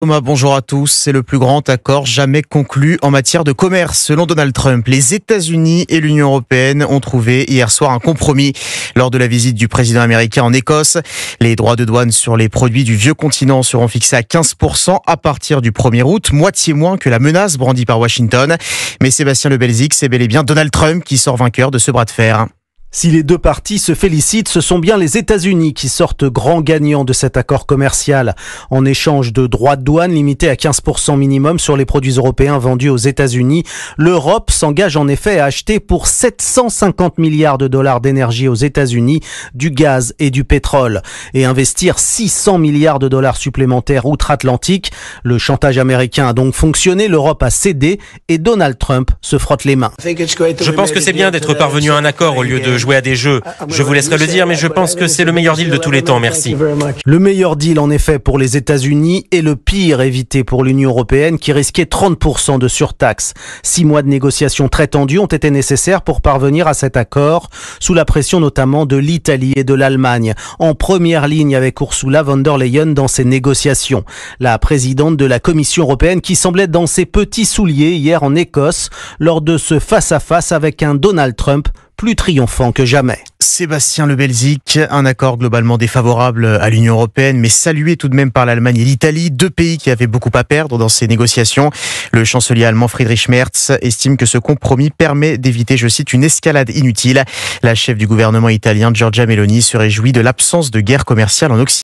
Thomas, bonjour à tous. C'est le plus grand accord jamais conclu en matière de commerce. Selon Donald Trump, les États-Unis et l'Union européenne ont trouvé hier soir un compromis lors de la visite du président américain en Écosse. Les droits de douane sur les produits du vieux continent seront fixés à 15% à partir du 1er août, moitié moins que la menace brandie par Washington. Mais Sébastien Lebelzik, c'est bel et bien Donald Trump qui sort vainqueur de ce bras de fer. Si les deux parties se félicitent, ce sont bien les États-Unis qui sortent grands gagnants de cet accord commercial. En échange de droits de douane limités à 15% minimum sur les produits européens vendus aux États-Unis, l'Europe s'engage en effet à acheter pour 750 milliards de dollars d'énergie aux États-Unis, du gaz et du pétrole, et investir 600 milliards de dollars supplémentaires outre-Atlantique. Le chantage américain a donc fonctionné, l'Europe a cédé et Donald Trump se frotte les mains. Je pense que c'est bien d'être parvenu à un accord au lieu de jouer à des jeux. Je vous laisserai le dire, mais je pense que c'est le meilleur deal de tous les temps. Merci. Le meilleur deal, en effet, pour les États-Unis et le pire évité pour l'Union européenne qui risquait 30% de surtaxe. 6 mois de négociations très tendues ont été nécessaires pour parvenir à cet accord, sous la pression notamment de l'Italie et de l'Allemagne, en première ligne avec Ursula von der Leyen dans ces négociations. La présidente de la Commission européenne qui semblait dans ses petits souliers hier en Écosse lors de ce face-à-face avec un Donald Trump plus triomphant que jamais. Sébastien Lebelzik, un accord globalement défavorable à l'Union européenne, mais salué tout de même par l'Allemagne et l'Italie, deux pays qui avaient beaucoup à perdre dans ces négociations. Le chancelier allemand Friedrich Merz estime que ce compromis permet d'éviter, je cite, une escalade inutile. La chef du gouvernement italien Giorgia Meloni se réjouit de l'absence de guerre commerciale en Occident.